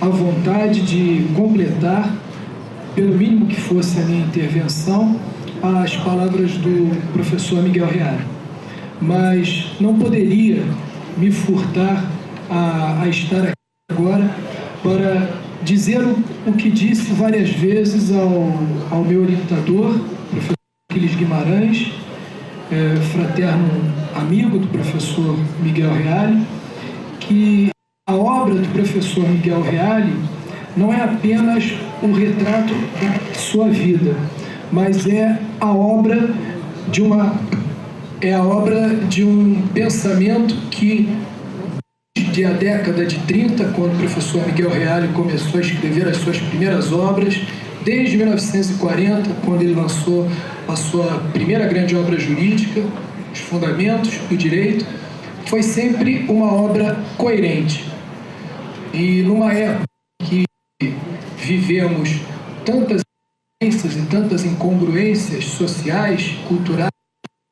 a vontade de completar, pelo mínimo que fosse a minha intervenção, as palavras do professor Miguel Reale. Mas não poderia me furtar a estar aqui agora para dizer o que disse várias vezes ao meu orientador, professor Aquiles Guimarães, fraterno amigo do professor Miguel Reale, que a obra do professor Miguel Reale não é apenas um retrato da sua vida, mas é a obra de um pensamento que, desde a década de 30, quando o professor Miguel Reale começou a escrever as suas primeiras obras, desde 1940, quando ele lançou a sua primeira grande obra jurídica, Os Fundamentos do Direito, foi sempre uma obra coerente. E numa época que vivemos tantas e tantas incongruências sociais, culturais,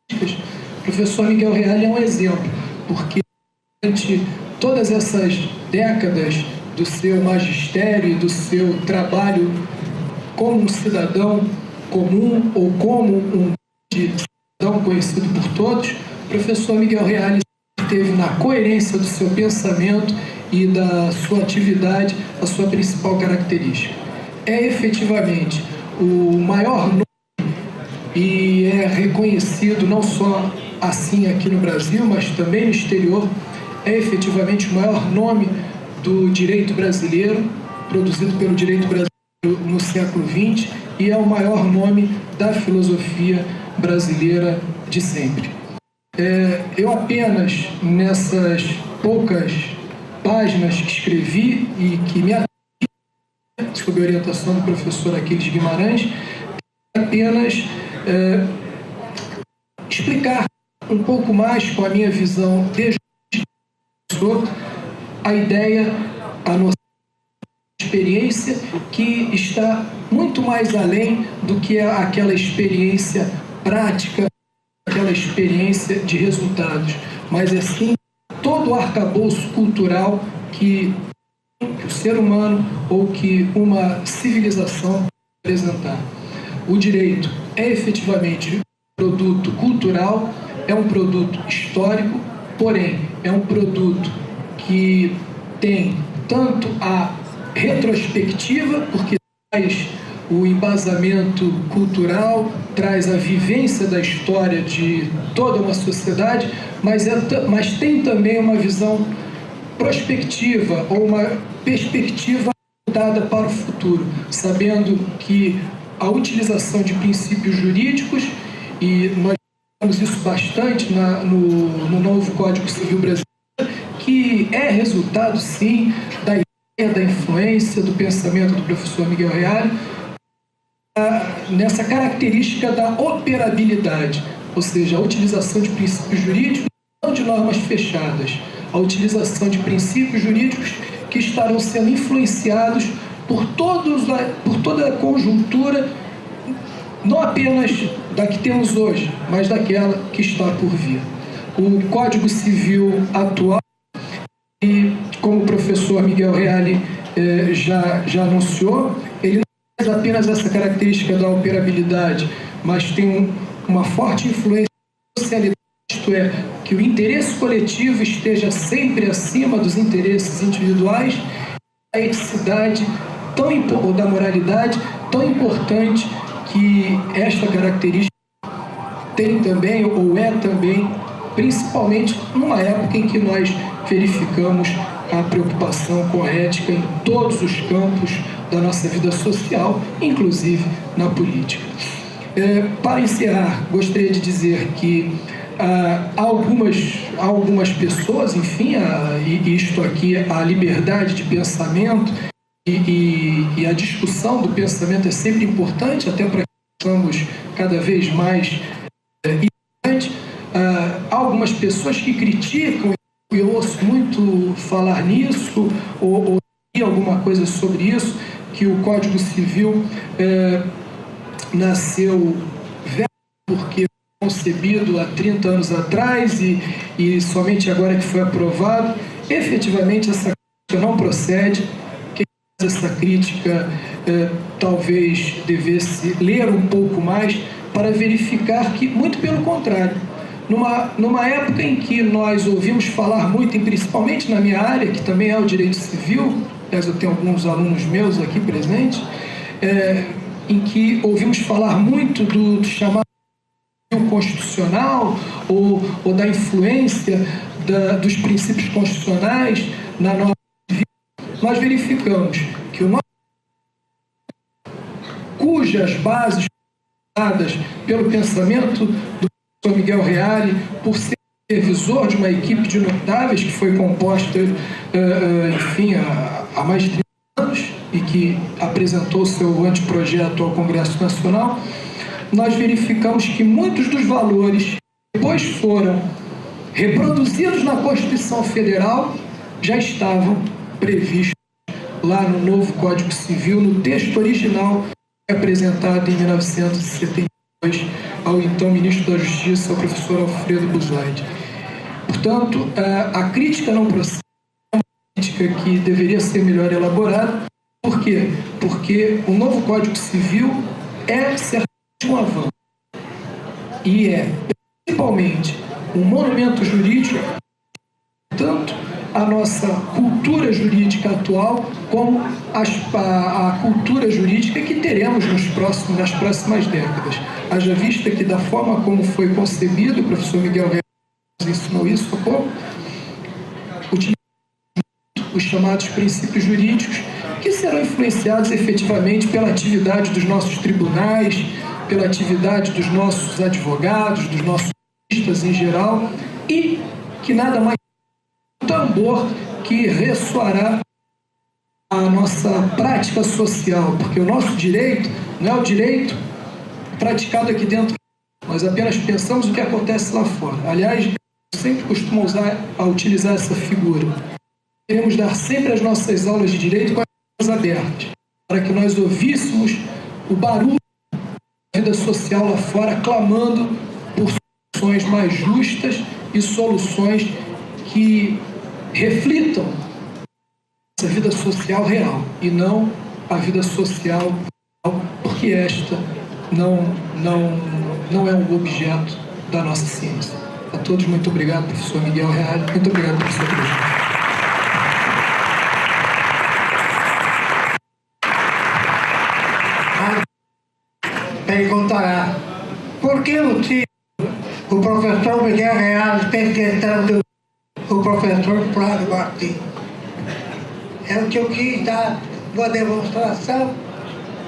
o professor Miguel Reale é um exemplo, porque durante todas essas décadas do seu magistério e do seu trabalho como um cidadão comum ou como um cidadão conhecido por todos, o professor Miguel Reale teve na coerência do seu pensamento e da sua atividade a sua principal característica. É efetivamente o maior nome e é reconhecido não só assim aqui no Brasil, mas também no exterior, é efetivamente o maior nome do direito brasileiro, produzido pelo direito brasileiro no século XX, e é o maior nome da filosofia brasileira de sempre. Eu apenas, nessas poucas páginas que escrevi e que me atendi sob a orientação do professor Aquiles Guimarães, apenas explicar um pouco mais com a minha visão de professor a ideia, a noção de experiência que está muito mais além do que aquela experiência prática, aquela experiência de resultados, mas é sim todo o arcabouço cultural que o ser humano ou que uma civilização apresentar. O direito é efetivamente um produto cultural, é um produto histórico, porém é um produto que tem tanto a retrospectiva, porque traz o embasamento cultural, traz a vivência da história de toda uma sociedade, mas tem também uma visão prospectiva ou uma perspectiva voltada para o futuro, sabendo que a utilização de princípios jurídicos, e nós vemos isso bastante no novo Código Civil Brasileiro, que é resultado, sim, da ideia, da influência, do pensamento do professor Miguel Reale, nessa característica da operabilidade, ou seja, a utilização de princípios jurídicos, não de normas fechadas, a utilização de princípios jurídicos que estarão sendo influenciados por toda a conjuntura, não apenas da que temos hoje, mas daquela que está por vir. O Código Civil atual, e como o professor Miguel Reale já anunciou, ele não traz apenas essa característica da operabilidade, mas tem uma forte influência da socialidade, isto é, que o interesse coletivo esteja sempre acima dos interesses individuais, a eticidade ou da moralidade tão importante que esta característica tem também, ou é também, principalmente numa época em que nós verificamos a preocupação com a ética em todos os campos da nossa vida social, inclusive na política. Para encerrar, gostaria de dizer que algumas pessoas, enfim, e isto aqui, a liberdade de pensamento e a discussão do pensamento é sempre importante, até para que possamos cada vez mais há algumas pessoas que criticam, e eu ouço muito falar nisso, ou alguma coisa sobre isso, que o Código Civil nasceu velho porque foi concebido há 30 anos atrás e somente agora que foi aprovado. Efetivamente, essa coisa não procede. essa crítica talvez devesse ler um pouco mais para verificar que, muito pelo contrário, numa época em que nós ouvimos falar muito, principalmente na minha área, que também é o direito civil, aliás, eu tenho alguns alunos meus aqui presentes, em que ouvimos falar muito do chamado constitucional ou da influência dos princípios constitucionais na nossa vida, nós verificamos que o nosso, cujas bases dadas pelo pensamento do professor Miguel Reale, por ser supervisor de uma equipe de notáveis que foi composta, enfim, há mais de 30 anos e que apresentou seu anteprojeto ao Congresso Nacional, nós verificamos que muitos dos valores que depois foram reproduzidos na Constituição Federal já estavam previstos lá no novo Código Civil, no texto original apresentado em 1972 ao então ministro da Justiça, o professor Alfredo Buzaide. Portanto, a crítica não procede, é uma crítica que deveria ser melhor elaborada. Por quê? Porque o novo Código Civil é certamente um avanço e é principalmente um monumento jurídico, tanto a nossa cultura jurídica atual como a cultura jurídica que teremos nas próximas décadas. Haja vista que, da forma como foi concebido, o professor Miguel Reale ensinou isso há pouco, os chamados princípios jurídicos, que serão influenciados efetivamente pela atividade dos nossos tribunais, pela atividade dos nossos advogados, dos nossos juristas em geral, e que nada mais é um tambor que ressoará a nossa prática social, porque o nosso direito não é o direito praticado aqui dentro, nós apenas pensamos o que acontece lá fora. Aliás, eu sempre costumo utilizar essa figura. Queremos dar sempre as nossas aulas de direito com as portas abertas, para que nós ouvíssemos o barulho da vida social lá fora, clamando por soluções mais justas e soluções que reflitam essa vida social real, e não a vida social, porque esta não é um objeto da nossa ciência. A todos, muito obrigado, professor Miguel Reale. Muito obrigado, professor Cristina. Perguntará, por que o professor Miguel Reale pesquisando o professor Flávio Martins? É o que eu quis dar uma demonstração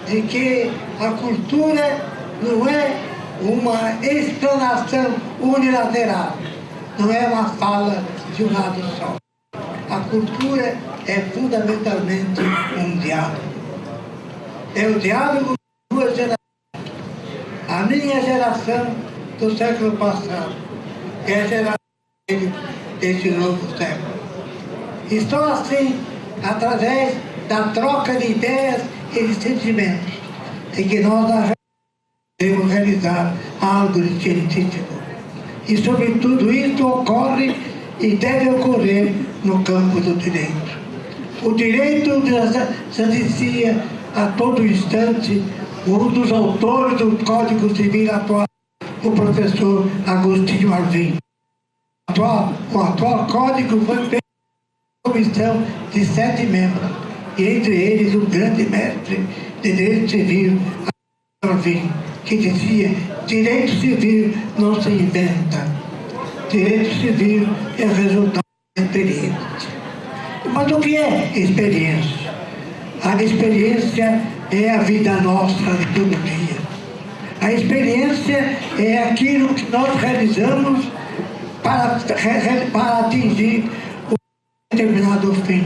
de que a cultura não é uma explanação unilateral, não é uma fala de um lado só. A cultura é fundamentalmente um diálogo. É o diálogo de duas gerações. A minha geração do século passado é a geração desse novo século. E só assim, através da troca de ideias e de sentimentos, é que nós devemos realizar algo de científico. E sobre tudo isso ocorre e deve ocorrer no campo do direito. O direito se inicia a todo instante. Um dos autores do Código Civil atual, o professor Agostinho Arvim. O atual Código foi feito por uma comissão de 7 membros, e entre eles um grande mestre de direito civil, Arvim, que dizia: direito civil não se inventa, direito civil é resultado da experiência. Mas o que é experiência? A experiência é a vida nossa de todo dia. A experiência é aquilo que nós realizamos para atingir um determinado fim.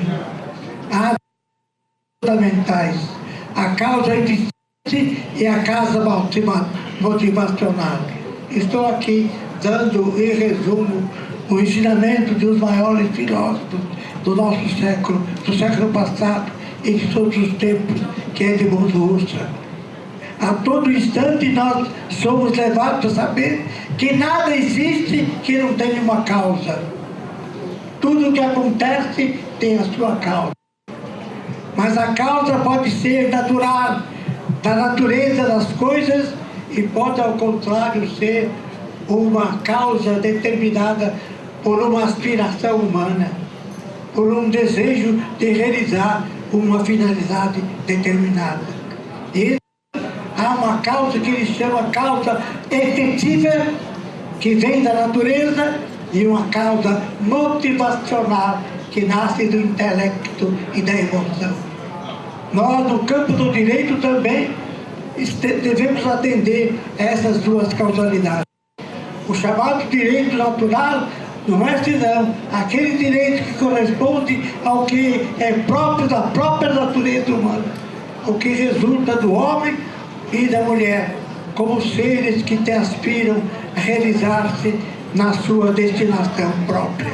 Há fundamentais: a causa existente e a causa motivacional. Estou aqui dando, em resumo, o ensinamento dos maiores filósofos do nosso século, do século passado e de todos os tempos, que é Edmund Husserl. A todo instante nós somos levados a saber que nada existe que não tenha uma causa. Tudo que acontece tem a sua causa. Mas a causa pode ser natural, da natureza das coisas, e pode, ao contrário, ser uma causa determinada por uma aspiração humana, por um desejo de realizar uma finalidade determinada. E há uma causa que ele chama causa efetiva, que vem da natureza, e uma causa motivacional, que nasce do intelecto e da emoção. Nós, no campo do direito, também devemos atender a essas duas causalidades. O chamado direito natural não é senão aquele direito que corresponde ao que é próprio da própria natureza humana, o que resulta do homem e da mulher, como seres que te aspiram a realizar-se na sua destinação própria.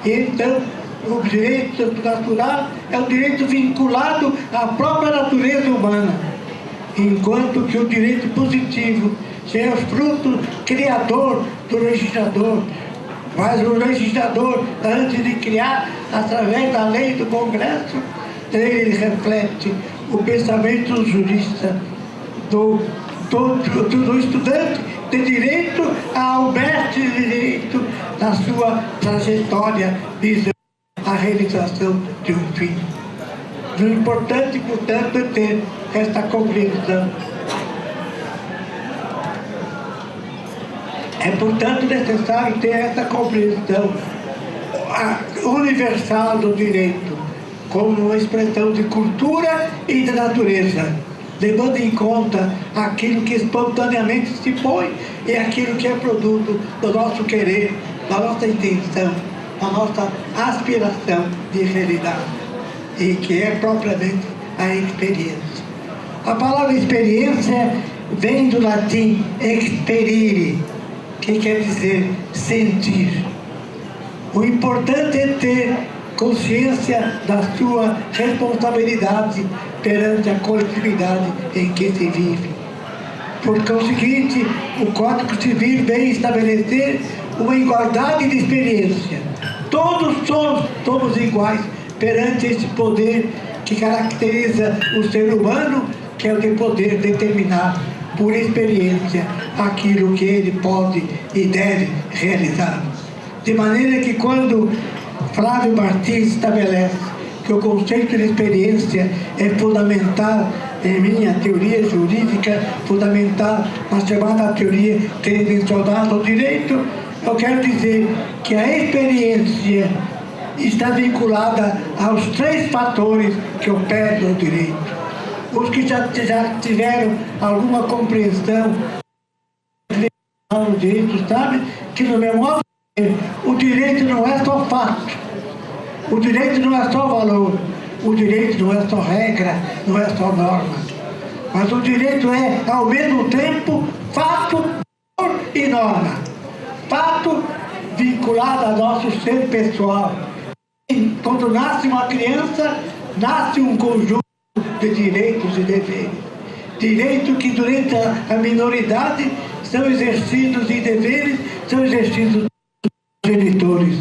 Então, o direito natural é o direito vinculado à própria natureza humana, enquanto que o direito positivo seja fruto criador do legislador. Mas o legislador, antes de criar, através da lei do Congresso, ele reflete o pensamento do jurista, do estudante de direito ao mestre de direito, na sua trajetória visando a realização de um fim. O importante, portanto, é ter esta compreensão. É, portanto, necessário ter essa compreensão universal do direito, como uma expressão de cultura e de natureza, levando em conta aquilo que espontaneamente se põe e aquilo que é produto do nosso querer, da nossa intenção, da nossa aspiração de realidade, e que é propriamente a experiência. A palavra experiência vem do latim experire, que quer dizer sentir. O importante é ter consciência da sua responsabilidade perante a coletividade em que se vive. Por conseguinte, o Código Civil vem estabelecer uma igualdade de experiência. Todos somos iguais perante esse poder que caracteriza o ser humano, que é o de poder determinar por experiência aquilo que ele pode e deve realizar. De maneira que quando Flávio Martins estabelece que o conceito de experiência é fundamental em minha teoria jurídica, fundamental na chamada teoria tridimensional do direito, eu quero dizer que a experiência está vinculada aos 3 fatores que operam no direito. Os que já tiveram alguma compreensão do direito sabem que, no meu modo de ver, o direito não é só fato, o direito não é só valor, o direito não é só regra, não é só norma, mas o direito é, ao mesmo tempo, fato, valor e norma. Fato vinculado ao nosso ser pessoal. Quando nasce uma criança, nasce um conjunto de direitos e deveres. Direitos que durante a minoridade são exercidos e deveres são exercidos pelos genitores.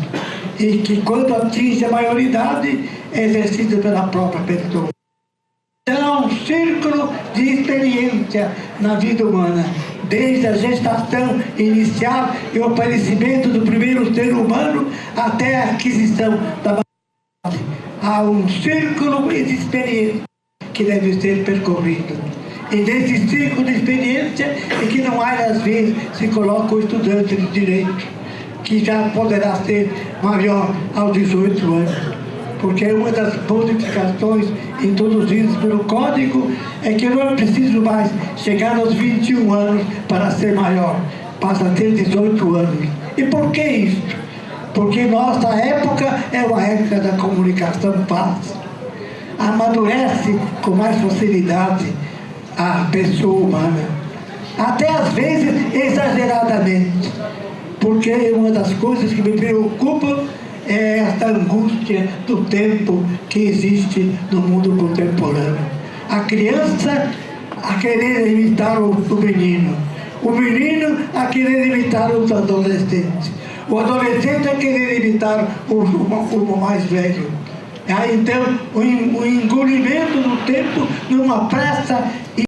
E que quando atinge a maioridade é exercido pela própria pessoa. Então há um círculo de experiência na vida humana, desde a gestação inicial e o aparecimento do primeiro ser humano até a aquisição da maioridade. Há um círculo de experiência que deve ser percorrido. E nesse círculo de experiência é que não às vezes se coloca o estudante de direito, que já poderá ser maior aos 18 anos. Porque uma das modificações introduzidas pelo Código é que não é preciso mais chegar aos 21 anos para ser maior, passa a ter 18 anos. E por que isso? Porque nossa época é uma época da comunicação fácil. Amadurece com mais facilidade a pessoa humana, até às vezes exageradamente, porque uma das coisas que me preocupam é essa angústia do tempo que existe no mundo contemporâneo. A criança a querer imitar o menino a querer imitar os adolescentes, o adolescente a querer imitar o mais velho. Então, o engolimento do tempo numa pressa